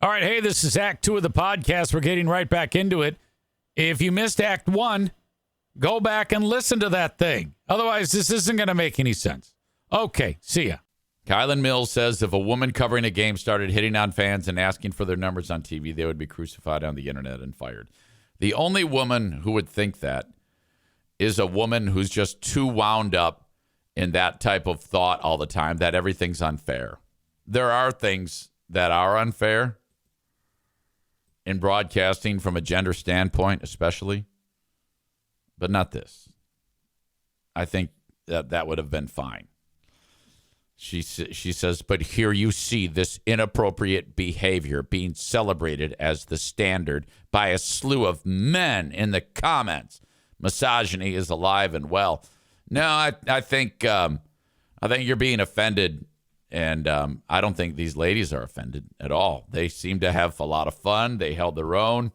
All right, hey, this is Act 2 of the podcast. We're getting right back into it. If you missed Act 1, go back and listen to that thing. Otherwise, this isn't going to make any sense. Okay, see ya. Kylan Mills says if a woman covering a game started hitting on fans and asking for their numbers on TV, they would be crucified on the internet and fired. The only woman who would think that is a woman who's just too wound up in that type of thought all the time that everything's unfair. There are things that are unfair in broadcasting from a gender standpoint, especially, but not this. I think that would have been fine. She says, but here you see this inappropriate behavior being celebrated as the standard by a slew of men in the comments. Misogyny is alive and well. No, I think you're being offended, and I don't think these ladies are offended at all. They seem to have a lot of fun. They held their own,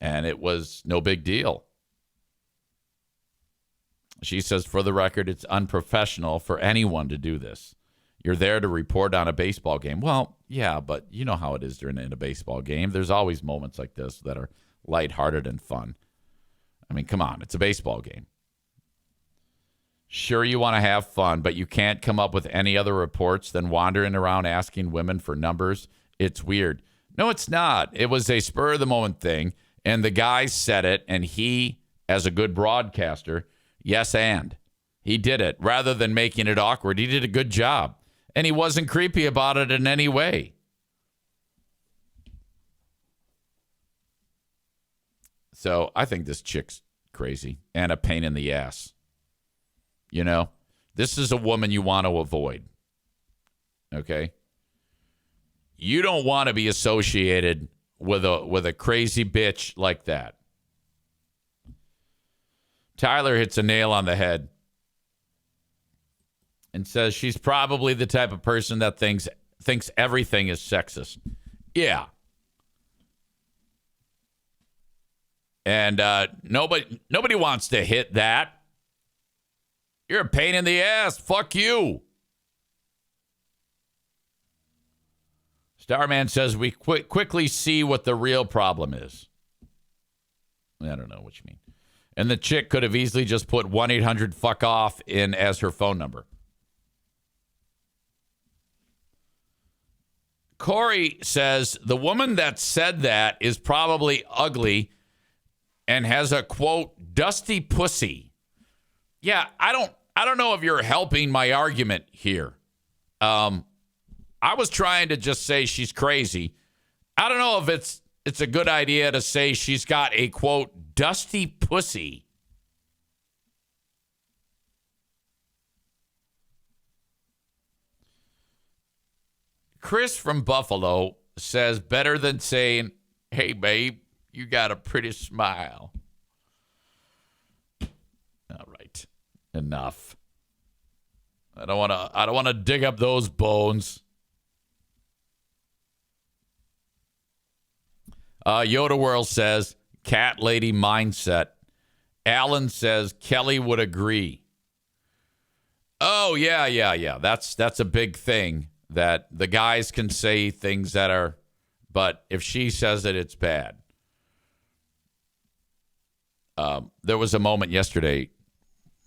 and it was no big deal. She says, for the record, it's unprofessional for anyone to do this. You're there to report on a baseball game. Well, yeah, but you know how it is during a baseball game. There's always moments like this that are lighthearted and fun. I mean, come on, it's a baseball game. Sure, you want to have fun, but you can't come up with any other reports than wandering around asking women for numbers. It's weird. No, it's not. It was a spur-of-the-moment thing, and the guy said it, and he, as a good broadcaster, yes, and he did it. Rather than making it awkward, he did a good job. And he wasn't creepy about it in any way. So I think this chick's crazy and a pain in the ass. You know, this is a woman you want to avoid. Okay? You don't want to be associated with a crazy bitch like that. Tyler hits a nail on the head and says she's probably the type of person that thinks everything is sexist. Yeah. And nobody wants to hit that. You're a pain in the ass. Fuck you. Starman says we quickly see what the real problem is. I don't know what you mean. And the chick could have easily just put 1-800-FUCK-OFF in as her phone number. Corey says the woman that said that is probably ugly and has a, quote, dusty pussy. Yeah, I don't know if you're helping my argument here. I was trying to just say she's crazy. I don't know if it's a good idea to say she's got a, quote, dusty pussy. Chris from Buffalo says better than saying, hey, babe, you got a pretty smile. All right. Enough. I don't want to dig up those bones. Yoda World says cat lady mindset. Alan says Kelly would agree. Oh, yeah. That's a big thing. That the guys can say things that are, but if she says it, it's bad. There was a moment yesterday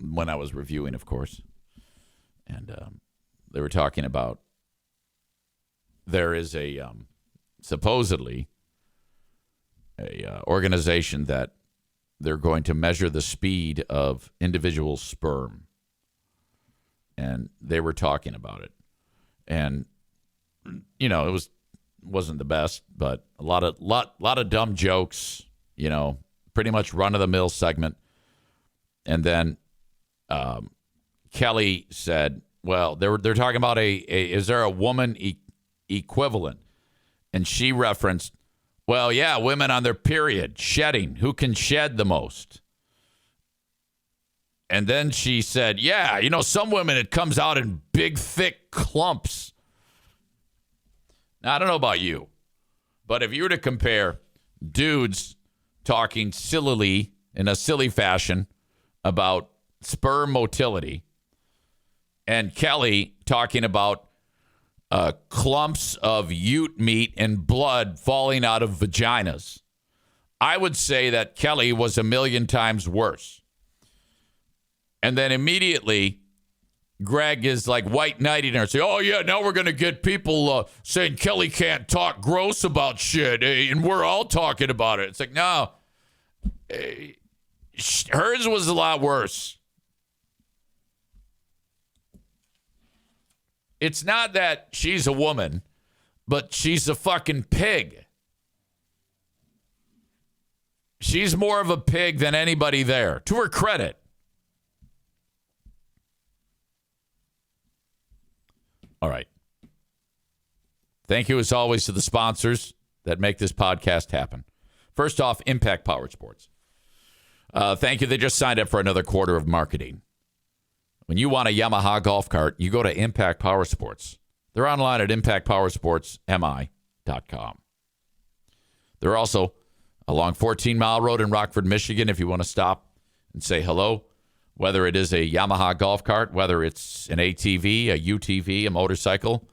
when I was reviewing, of course, and they were talking about there is a supposedly a organization that they're going to measure the speed of individual sperm, and they were talking about it. And, you know, it wasn't the best, but a lot of dumb jokes, you know, pretty much run-of-the-mill segment. And then Kelly said, well, they're talking about is there a woman equivalent? And she referenced, well, yeah, women on their period, shedding. Who can shed the most? And then she said, yeah, you know, some women, it comes out in big, thick clumps. Now, I don't know about you, but if you were to compare dudes talking sillily in a silly fashion about sperm motility and Kelly talking about clumps of ute meat and blood falling out of vaginas. I would say that Kelly was a million times worse. And then immediately, Greg is like white knighting her and say, oh, yeah, now we're going to get people saying Kelly can't talk gross about shit, and we're all talking about it. It's like, no. Hers was a lot worse. It's not that she's a woman, but she's a fucking pig. She's more of a pig than anybody there, to her credit. All right. Thank you, as always, to the sponsors that make this podcast happen. First off, Impact Power Sports. Thank you. They just signed up for another quarter of marketing. When you want a Yamaha golf cart, you go to Impact Power Sports. They're online at impactpowersportsmi.com. They're also along 14 Mile Road in Rockford, Michigan, if you want to stop and say hello, whether it is a Yamaha golf cart, whether it's an ATV, a UTV, a motorcycle.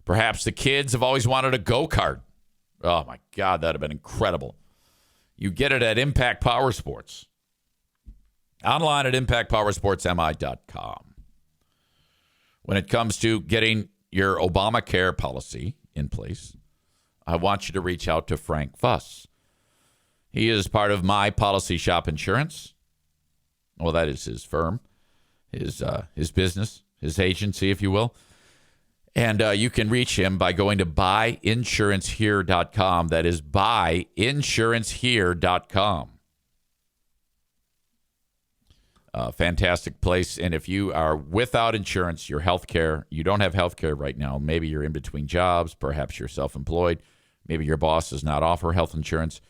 Perhaps the kids have always wanted a go-kart. Oh, my God, that would have been incredible. You get it at Impact Power Sports. Online at impactpowersportsmi.com. When it comes to getting your Obamacare policy in place, I want you to reach out to Frank Fuss. He is part of My Policy Shop Insurance. Well, that is his firm, his business, his agency, if you will. And you can reach him by going to buyinsurancehere.com. That is buyinsurancehere.com. Fantastic place. And if you are without insurance, your health care, you don't have health care right now. Maybe you're in between jobs. Perhaps you're self-employed. Maybe your boss does not offer health insurance.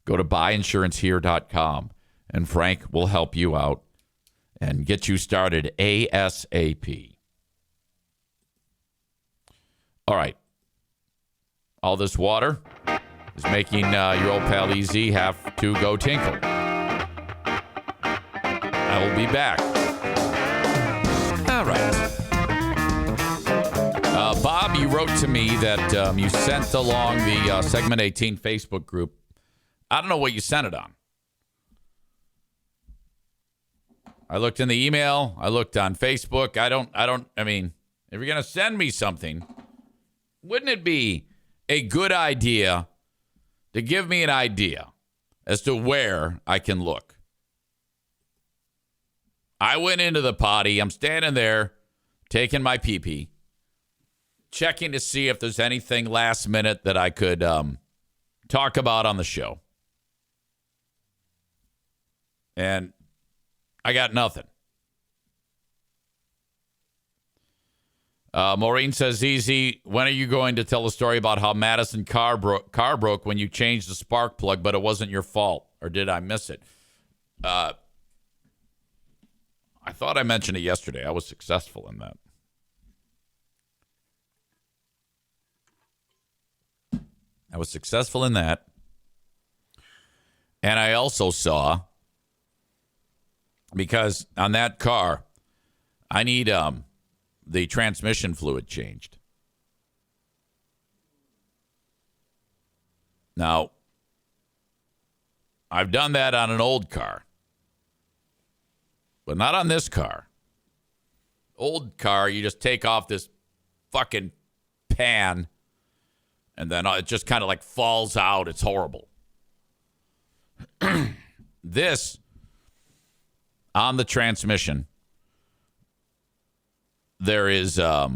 Go to buyinsurancehere.com, and Frank will help you out and get you started ASAP. All right. All this water is making your old pal EZ have to go tinkle. I will be back. All right. Bob, you wrote to me that you sent along the Segment 18 Facebook group. I don't know what you sent it on. I looked in the email. I looked on Facebook. I mean, if you're going to send me something, wouldn't it be a good idea to give me an idea as to where I can look? I went into the potty. I'm standing there taking my pee-pee, checking to see if there's anything last minute that I could talk about on the show. And I got nothing. Maureen says, Easy, when are you going to tell a story about how Madison car broke when you changed the spark plug, but it wasn't your fault? Or did I miss it? I thought I mentioned it yesterday. I was successful in that. And I also saw, because on that car, I need the transmission fluid changed. Now, I've done that on an old car, but not on this car. Old car, you just take off this fucking pan, and then it just kind of like falls out. It's horrible. This, on the transmission, there is like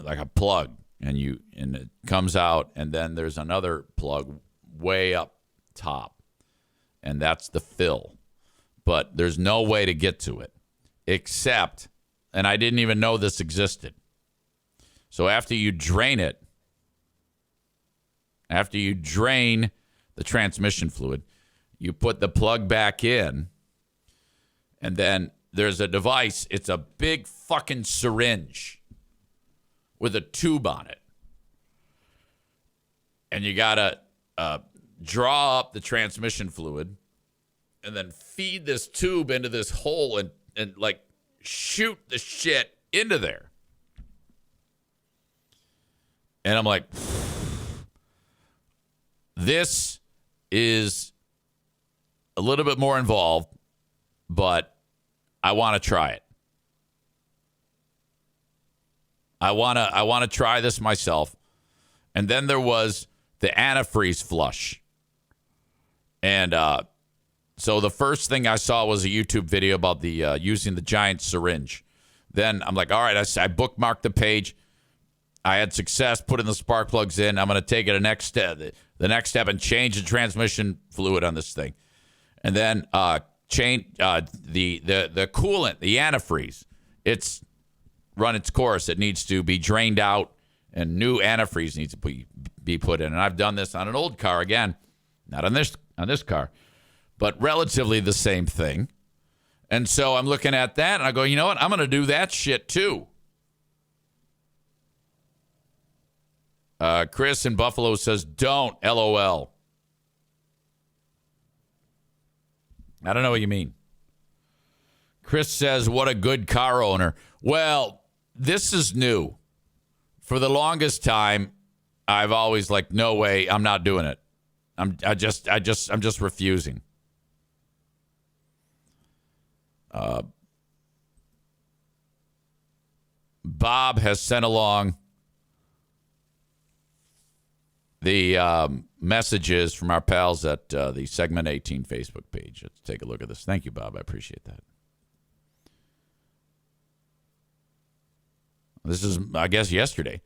a plug, and it comes out, and then there's another plug way up top, and that's the fill. But there's no way to get to it except, and I didn't even know this existed. So after you drain the transmission fluid, you put the plug back in, and then there's a device. It's a big fucking syringe with a tube on it. And you got to draw up the transmission fluid and then feed this tube into this hole and like shoot the shit into there. And I'm like, this is a little bit more involved, but I want to try it. I want to try this myself. And then there was the antifreeze flush. And so the first thing I saw was a YouTube video about the using the giant syringe. Then I'm like, all right, I bookmarked the page. I had success putting the spark plugs in. I'm going to take it the next step and change the transmission fluid on this thing. And then change the coolant, the antifreeze. It's run its course. It needs to be drained out, and new antifreeze needs to be put in. And I've done this on an old car again, not on this car, but relatively the same thing. And so I'm looking at that, and I go, you know what? I'm going to do that shit too. Chris in Buffalo says, don't, LOL. I don't know what you mean. Chris says, what a good car owner. Well, this is new. For the longest time, I've always like, no way, I'm not doing it. I'm just refusing. Bob has sent along the messages from our pals at the Segment 18 Facebook page. Let's take a look at this. Thank you, Bob. I appreciate that. This is, I guess, yesterday.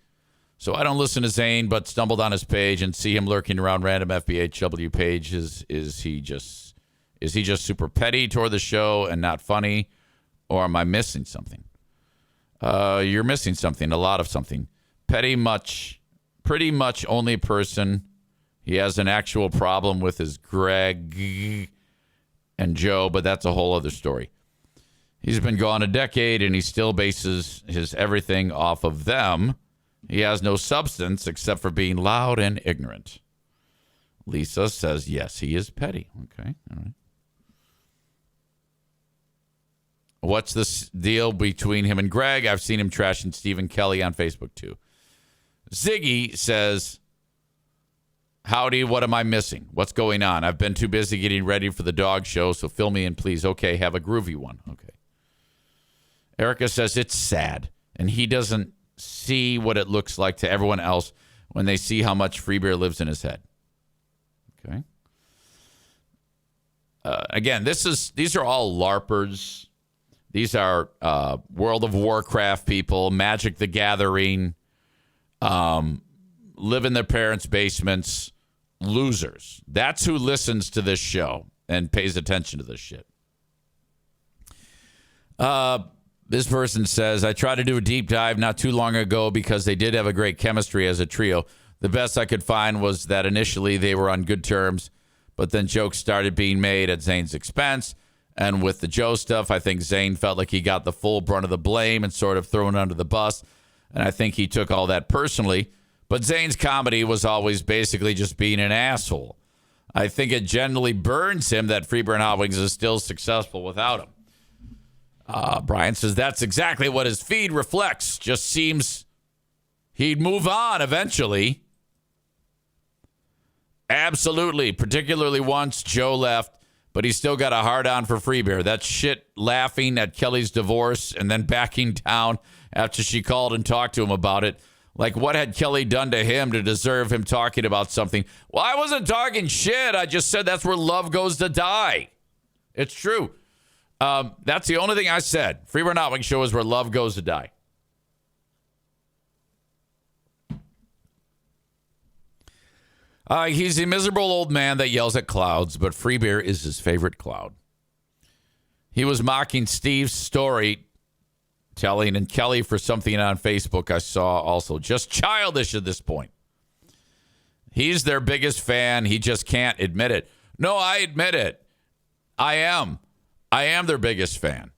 So I don't listen to Zane, but stumbled on his page and see him lurking around random FBHW page. Is he just super petty toward the show and not funny, or am I missing something? You're missing something, a lot of something. Pretty much only person he has an actual problem with is Greg and Joe, but that's a whole other story. He's been gone a decade, and he still bases his everything off of them. He has no substance except for being loud and ignorant. Lisa says, yes, he is petty. Okay, all right. What's the deal between him and Greg? I've seen him trashing Stephen Kelly on Facebook, too. Ziggy says, howdy, what am I missing? What's going on? I've been too busy getting ready for the dog show, so fill me in, please. Okay, have a groovy one. Okay. Erica says, it's sad, and he doesn't see what it looks like to everyone else when they see how much free beer lives in his head. Okay. Again, these are all LARPers. These are World of Warcraft people, Magic the Gathering, live in their parents' basements, losers. That's who listens to this show and pays attention to this shit. This person says, I tried to do a deep dive not too long ago because they did have a great chemistry as a trio. The best I could find was that initially they were on good terms, but then jokes started being made at Zane's expense. And with the Joe stuff, I think Zane felt like he got the full brunt of the blame and sort of thrown under the bus. And I think he took all that personally. But Zane's comedy was always basically just being an asshole. I think it generally burns him that Freeburn Hot Wings is still successful without him. Brian says that's exactly what his feed reflects. Just seems he'd move on eventually. Absolutely. Particularly once Joe left. But he's still got a hard-on for free beer. That shit laughing at Kelly's divorce and then backing down after she called and talked to him about it. Like, what had Kelly done to him to deserve him talking about something? Well, I wasn't talking shit. I just said that's where love goes to die. It's true. That's the only thing I said. Freeburn Hot Wings Show is where love goes to die. He's a miserable old man that yells at clouds, but free beer is his favorite cloud. He was mocking Steve's storytelling and Kelly for something on Facebook I saw also. Just childish at this point. He's their biggest fan. He just can't admit it. No, I admit it. I am their biggest fan.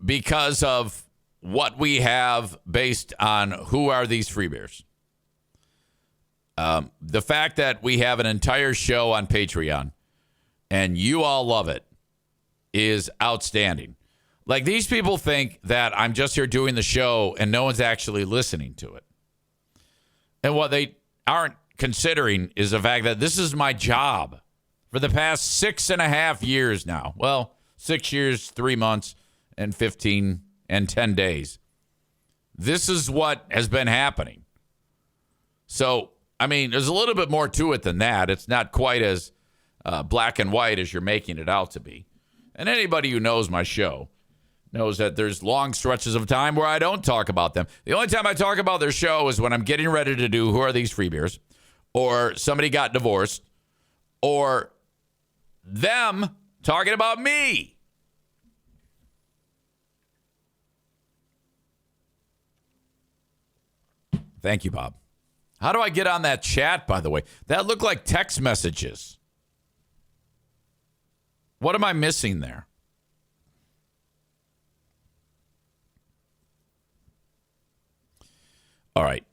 Because of what we have based on who are these free beers. The fact that we have an entire show on Patreon and you all love it is outstanding. Like, these people think that I'm just here doing the show and no one's actually listening to it. And what they aren't considering is the fact that this is my job for the past 6.5 years now. Well, 6 years, 3 months, and 15 and 10 days. This is what has been happening. So, I mean, there's a little bit more to it than that. It's not quite as black and white as you're making it out to be. And anybody who knows my show knows that there's long stretches of time where I don't talk about them. The only time I talk about their show is when I'm getting ready to do Who Are These Free Beers, or somebody got divorced, or them talking about me. Thank you, Bob. How do I get on that chat, by the way? That looked like text messages. What am I missing there? All right.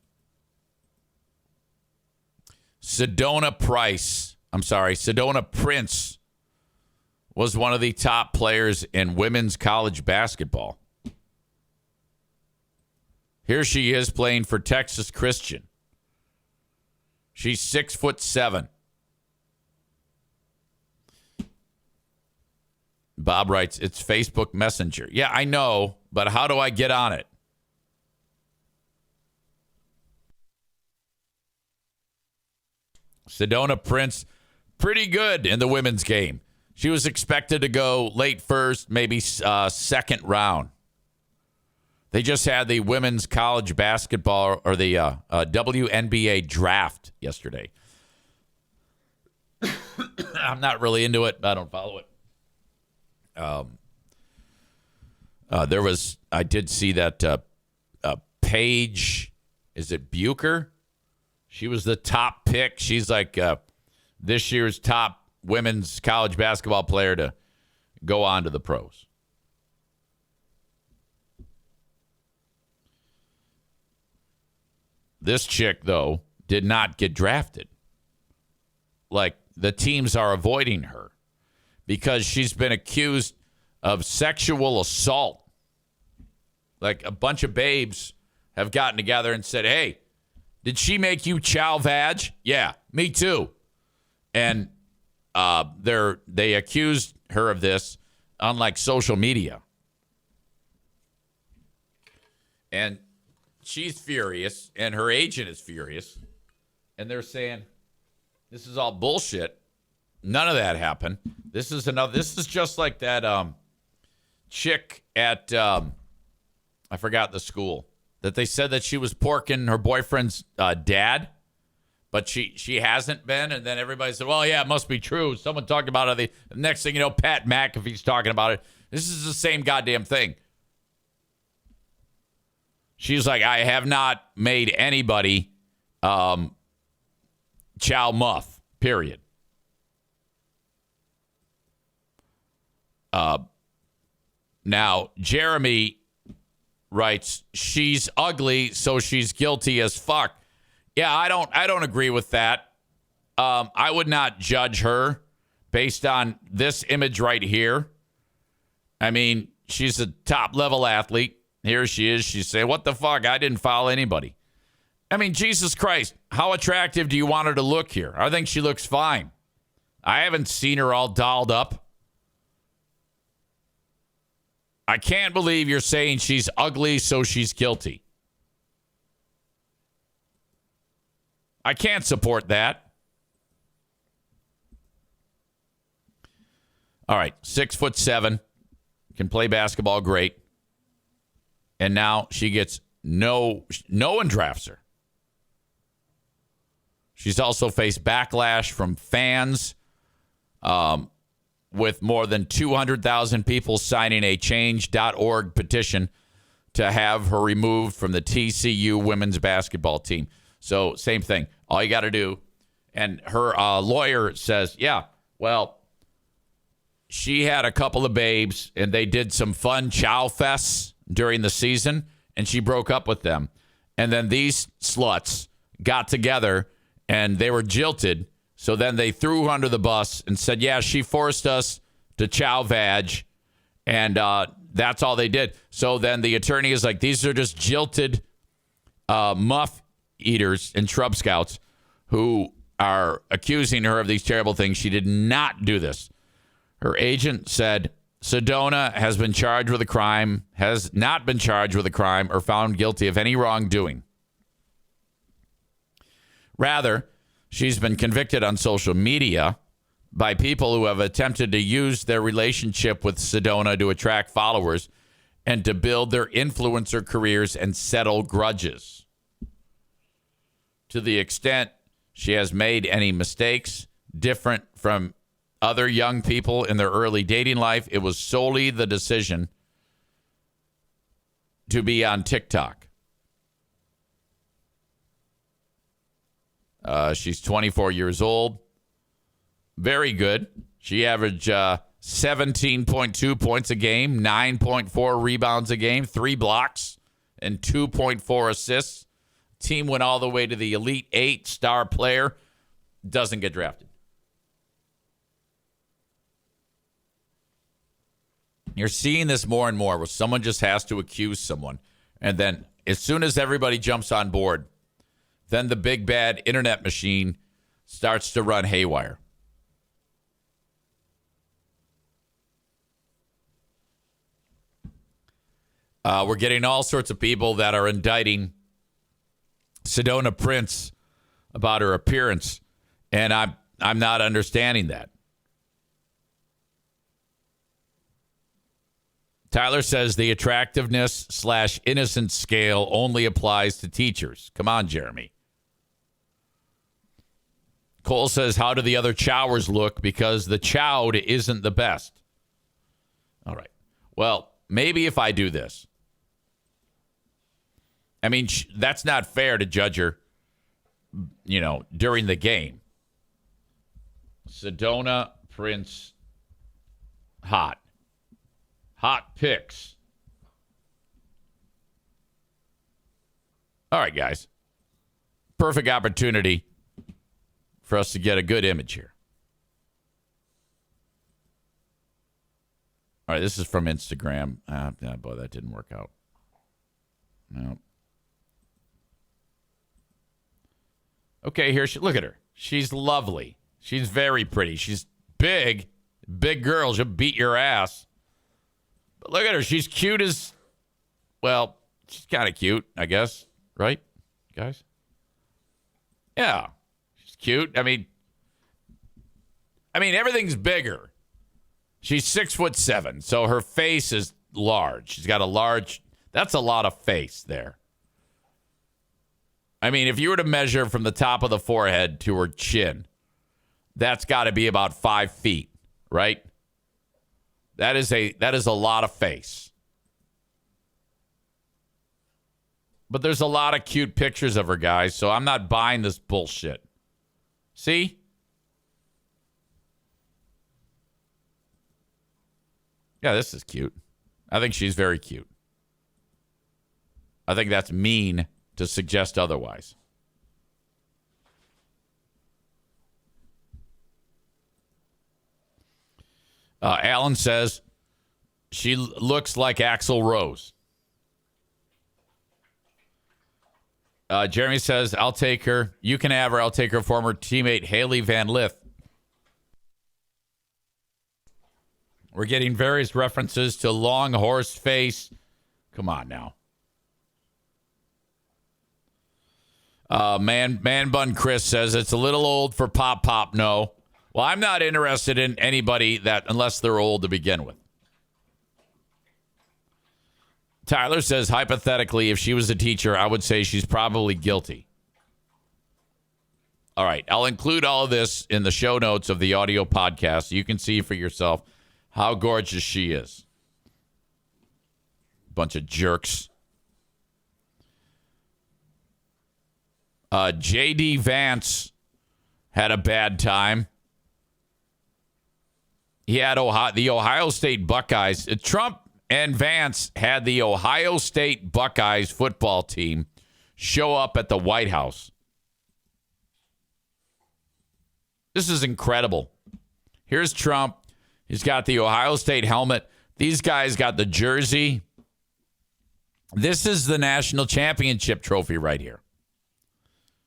Sedona Prince was one of the top players in women's college basketball. Here she is playing for Texas Christian. She's 6'7". Bob writes, it's Facebook Messenger. Yeah, I know, but how do I get on it? Sedona Prince, pretty good in the women's game. She was expected to go late first, maybe second round. They just had the women's college basketball or the WNBA draft yesterday. I'm not really into it. I don't follow it. I did see that Paige, is it Bucher? She was the top pick. She's like this year's top women's college basketball player to go on to the pros. This chick, though, did not get drafted. Like, the teams are avoiding her because she's been accused of sexual assault. Like, a bunch of babes have gotten together and said, hey, did she make you chow vag? Yeah, me too. And they accused her of this on, like, social media. And she's furious, and her agent is furious. And they're saying, this is all bullshit. None of that happened. This is just like that chick at, I forgot the school, that they said that she was porking her boyfriend's dad, but she hasn't been. And then everybody said, well, yeah, it must be true. Someone talked about it. The next thing you know, Pat McAfee's talking about it. This is the same goddamn thing. She's like, I have not made anybody chow muff, period. Now, Jeremy writes, she's ugly, so she's guilty as fuck. Yeah, I don't agree with that. I would not judge her based on this image right here. I mean, she's a top-level athlete. Here she is. She's saying, what the fuck? I didn't foul anybody. I mean, Jesus Christ, how attractive do you want her to look here? I think she looks fine. I haven't seen her all dolled up. I can't believe you're saying she's ugly, so she's guilty. I can't support that. All right, 6'7", can play basketball great. And now she gets no one drafts her. She's also faced backlash from fans with more than 200,000 people signing a change.org petition to have her removed from the TCU women's basketball team. So same thing. All you got to do. And her lawyer says, yeah, well, she had a couple of babes and they did some fun chow fests during the season, and she broke up with them. And then these sluts got together, and they were jilted. So then they threw her under the bus and said, yeah, she forced us to chow vag, and that's all they did. So then the attorney is like, these are just jilted muff eaters and shrub scouts who are accusing her of these terrible things. She did not do this. Her agent said Sedona has been charged with a crime, has not been charged with a crime or found guilty of any wrongdoing. Rather, she's been convicted on social media by people who have attempted to use their relationship with Sedona to attract followers and to build their influencer careers and settle grudges. To the extent she has made any mistakes different from other young people in their early dating life, it was solely the decision to be on TikTok. She's 24 years old. Very good. She averaged 17.2 points a game, 9.4 rebounds a game, 3 blocks, and 2.4 assists. Team went all the way to the Elite 8, star player. Doesn't get drafted. You're seeing this more and more where someone just has to accuse someone. And then as soon as everybody jumps on board, then the big bad internet machine starts to run haywire. We're getting all sorts of people that are indicting Sedona Prince about her appearance, and I'm not understanding that. Tyler says the attractiveness/innocence scale only applies to teachers. Come on, Jeremy. Cole says, how do the other chowers look? Because the chowed isn't the best. All right. Well, maybe if I do this. I mean, that's not fair to judge her, during the game. Sedona Prince hot. Hot picks. All right, guys. Perfect opportunity for us to get a good image here. All right, this is from Instagram. Boy, that didn't work out. No. Okay, here look at her. She's lovely. She's very pretty. She's big girl. She'll beat your ass. But look at her. She's cute as, well, she's kind of cute, I guess. Right, guys? Yeah, she's cute. I mean, everything's bigger. She's 6'7", so her face is large. She's got that's a lot of face there. I mean, if you were to measure from the top of the forehead to her chin, that's got to be about 5 feet, right? That is a lot of face. But there's a lot of cute pictures of her, guys, so I'm not buying this bullshit. See? Yeah, this is cute. I think she's very cute. I think that's mean to suggest otherwise. Alan says she looks like Axl Rose. Jeremy says, I'll take her. You can have her. I'll take her former teammate Haley Van Lith. We're getting various references to long horse face. Come on now. Man Bun Chris says it's a little old for Pop. No. Well, I'm not interested in anybody that unless they're old to begin with. Tyler says, hypothetically, if she was a teacher, I would say she's probably guilty. All right. I'll include all of this in the show notes of the audio podcast so you can see for yourself how gorgeous she is. Bunch of jerks. J.D. Vance had a bad time. He had the Ohio State Buckeyes. Trump and Vance had the Ohio State Buckeyes football team show up at the White House. This is incredible. Here's Trump. He's got the Ohio State helmet. These guys got the jersey. This is the national championship trophy right here.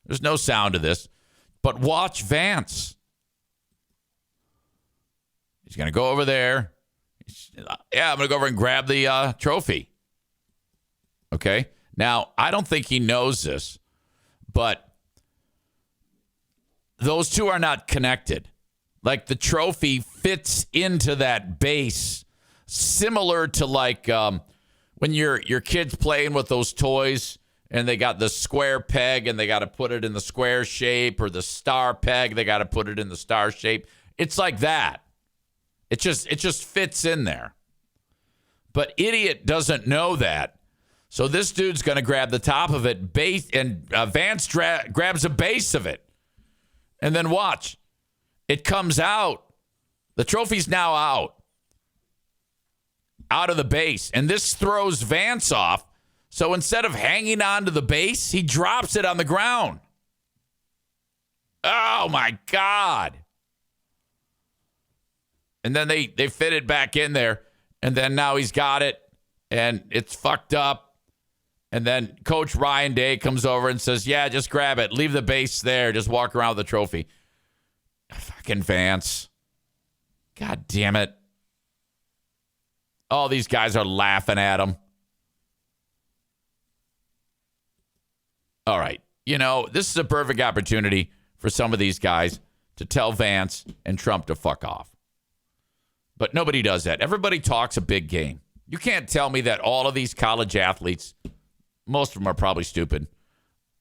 There's no sound to this. But watch Vance. He's going to go over there. I'm going to go over and grab the trophy. Okay? Now, I don't think he knows this, but those two are not connected. Like, the trophy fits into that base, similar to like when your kid's playing with those toys and they got the square peg and they got to put it in the square shape, or the star peg, they got to put it in the star shape. It's like that. It just fits in there. But idiot doesn't know that. So this dude's going to grab the top of it, and Vance grabs a base of it. And then watch. It comes out. The trophy's now out of the base. And this throws Vance off. So instead of hanging on to the base, he drops it on the ground. Oh, my God. And then they fit it back in there. And then now he's got it. And it's fucked up. And then Coach Ryan Day comes over and says, yeah, just grab it. Leave the base there. Just walk around with the trophy. Fucking Vance. God damn it. All these guys are laughing at him. All right. This is a perfect opportunity for some of these guys to tell Vance and Trump to fuck off. But nobody does that. Everybody talks a big game. You can't tell me that all of these college athletes, most of them are probably stupid,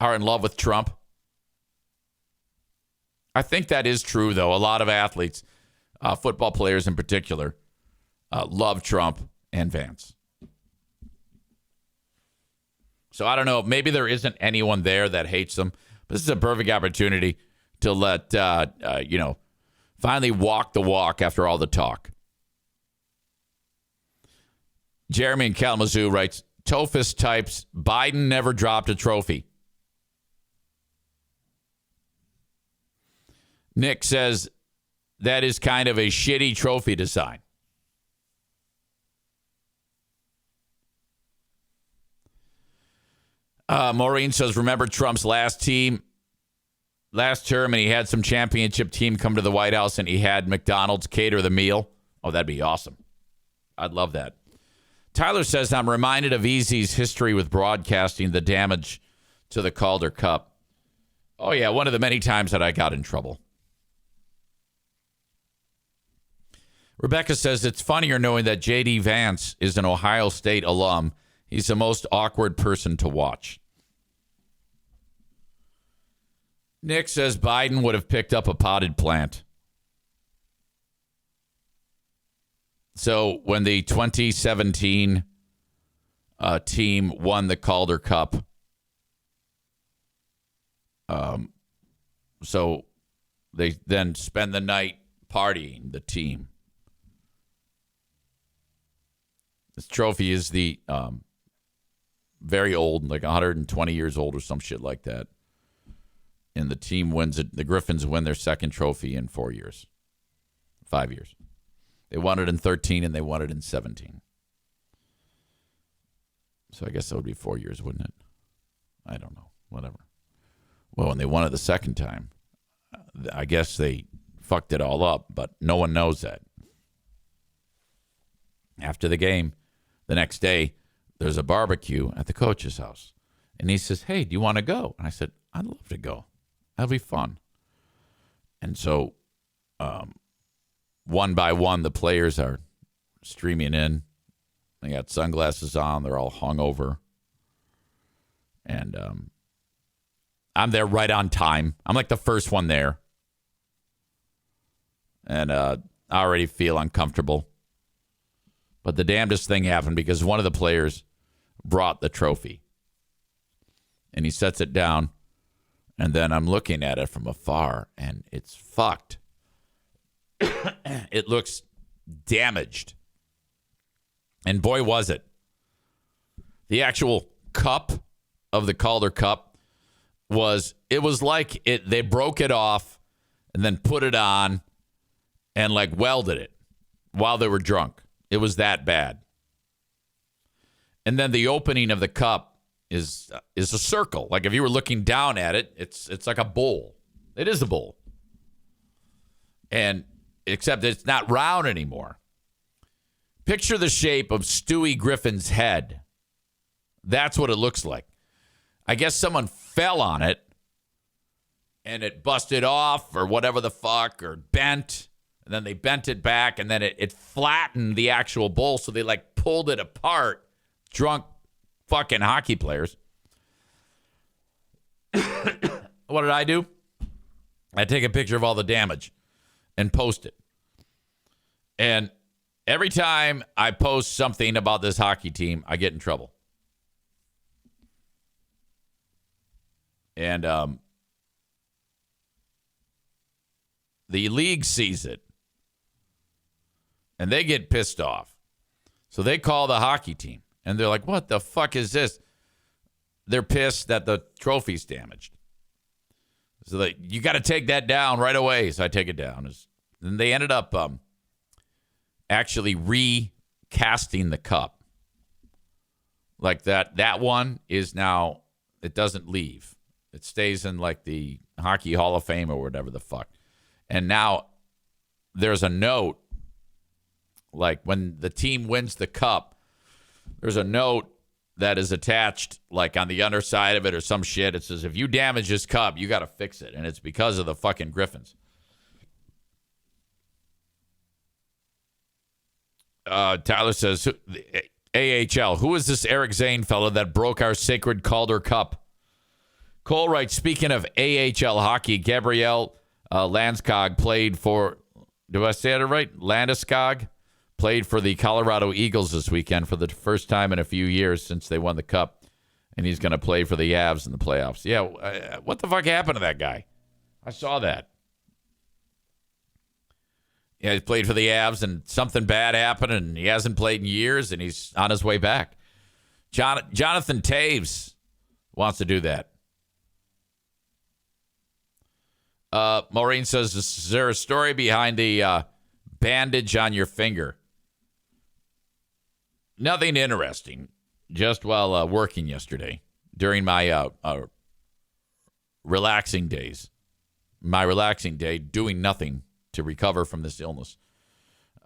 are in love with Trump. I think that is true, though. A lot of athletes, football players in particular, love Trump and Vance. So I don't know. Maybe there isn't anyone there that hates them. But this is a perfect opportunity to let, finally walk the walk after all the talk. Jeremy in Kalamazoo writes, Tophus types, Biden never dropped a trophy. Nick says, that is kind of a shitty trophy design. Maureen says, remember Trump's last term, and he had some championship team come to the White House, and he had McDonald's cater the meal. Oh, that'd be awesome. I'd love that. Tyler says, I'm reminded of Easy's history with broadcasting the damage to the Calder Cup. Oh, yeah, one of the many times that I got in trouble. Rebecca says, it's funnier knowing that J.D. Vance is an Ohio State alum. He's the most awkward person to watch. Nick says Biden would have picked up a potted plant. So when the 2017 team won the Calder Cup, so they then spend the night partying, the team. This trophy is the very old, like 120 years old or some shit like that. And the team wins it. The Griffins win their second trophy in 5 years. They won it in 13 and they won it in 17. So I guess that would be 4 years, wouldn't it? I don't know. Whatever. Well, when they won it the second time, I guess they fucked it all up, but no one knows that. After the game, the next day, there's a barbecue at the coach's house. And he says, hey, do you want to go? And I said, I'd love to go. That'll be fun. And so one by one, the players are streaming in. They got sunglasses on. They're all hungover. And I'm there right on time. I'm like the first one there. And I already feel uncomfortable. But the damnedest thing happened because one of the players brought the trophy. And he sets it down. And then I'm looking at it from afar, and it's fucked. It looks damaged. And boy, was it. The actual cup of the Calder Cup was like they broke it off and then put it on and like welded it while they were drunk. It was that bad. And then the opening of the cup is a circle. Like if you were looking down at it, it's like a bowl. It is a bowl. And except it's not round anymore. Picture the shape of Stewie Griffin's head. That's what it looks like. I guess someone fell on it and it busted off or whatever the fuck, or bent. And then they bent it back, and then it flattened the actual bowl. So they like pulled it apart. Drunk fucking hockey players. What did I do? I take a picture of all the damage and post it. And every time I post something about this hockey team, I get in trouble. And the league sees it. And they get pissed off. So they call the hockey team. And they're like, what the fuck is this? They're pissed that the trophy's damaged. So you got to take that down right away. So I take it down. And they ended up actually recasting the cup. Like that one is now, it doesn't leave. It stays in like the Hockey Hall of Fame or whatever the fuck. And now there's a note. Like when the team wins the cup, there's a note that is attached like on the underside of it or some shit. It says, if you damage this cup, you got to fix it. And it's because of the fucking Griffins. Tyler says, AHL, who is this Eric Zane fella that broke our sacred Calder Cup? Cole writes, speaking of AHL hockey, Gabrielle Landeskog played for, do I say it right? Landeskog played for the Colorado Eagles this weekend for the first time in a few years since they won the cup. And he's going to play for the Avs in the playoffs. Yeah, what the fuck happened to that guy? I saw that. Yeah, he played for the Avs, and something bad happened, and he hasn't played in years, and he's on his way back. Jonathan Taves wants to do that. Maureen says, is there a story behind the bandage on your finger? Nothing interesting. Just while working yesterday during my relaxing days. My relaxing day, doing nothing to recover from this illness.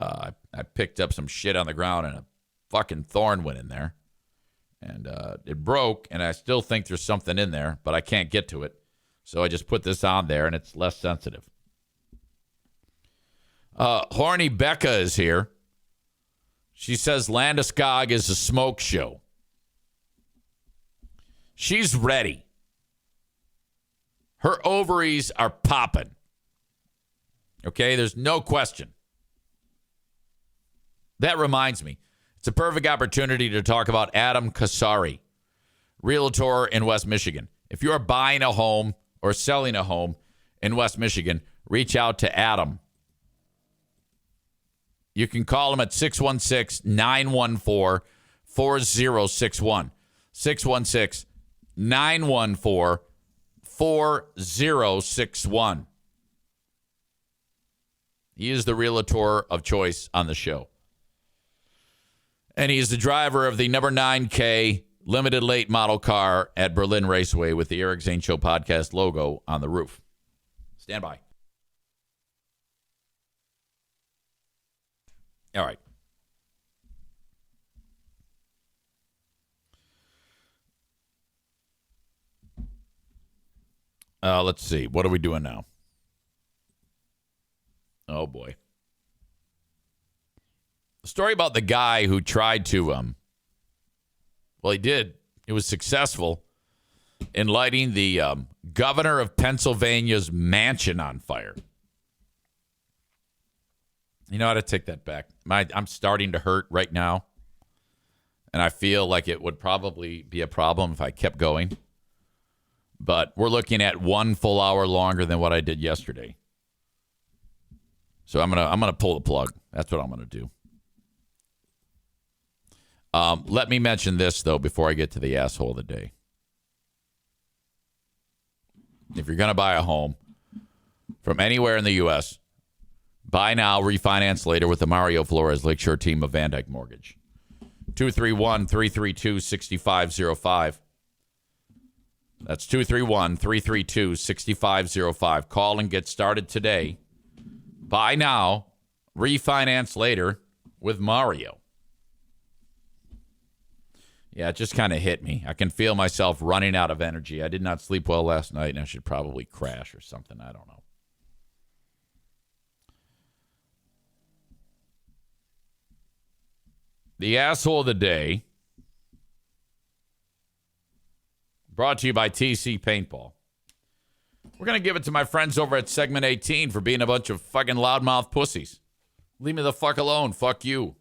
I picked up some shit on the ground and a fucking thorn went in there. And it broke, and I still think there's something in there, but I can't get to it. So I just put this on there, and it's less sensitive. Horny Becca is here. She says Landeskog is a smoke show. She's ready. Her ovaries are popping. Okay, there's no question. That reminds me, it's a perfect opportunity to talk about Adam Kasari, realtor in West Michigan. If you're buying a home or selling a home in West Michigan, reach out to Adam. You can call him at 616-914-4061. 616-914-4061. He is the realtor of choice on the show. And he is the driver of the number 9K limited late model car at Berlin Raceway with the Eric Zane Show podcast logo on the roof. Stand by. All right. Let's see. What are we doing now? Oh, boy. A story about the guy who tried to, well, he did. He was successful in lighting the governor of Pennsylvania's mansion on fire. You know how to take that back. I'm starting to hurt right now. And I feel like it would probably be a problem if I kept going. But we're looking at 1 full hour longer than what I did yesterday. So I'm gonna pull the plug. That's what I'm gonna do. Let me mention this though before I get to the asshole of the day. If you're gonna buy a home from anywhere in the U.S., buy now, refinance later with the Mario Flores Lakeshore team of Van Dyke Mortgage. 231-332-6505. That's 231-332-6505. Call and get started today. Buy now, refinance later with Mario. Yeah, it just kind of hit me. I can feel myself running out of energy. I did not sleep well last night, and I should probably crash or something. I don't know. The asshole of the day, brought to you by TC Paintball. We're going to give it to my friends over at Segment 18 for being a bunch of fucking loudmouth pussies. Leave me the fuck alone. Fuck you.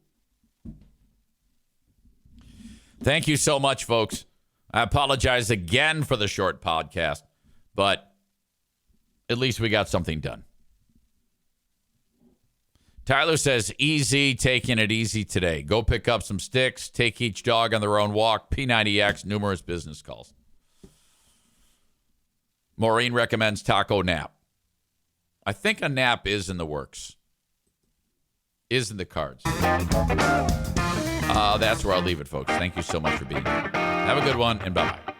Thank you so much, folks. I apologize again for the short podcast, but at least we got something done. Tyler says, easy, taking it easy today. Go pick up some sticks, take each dog on their own walk, P90X, numerous business calls. Maureen recommends taco nap. I think a nap is in the works. Is in the cards. That's where I'll leave it, folks. Thank you so much for being here. Have a good one, and bye-bye.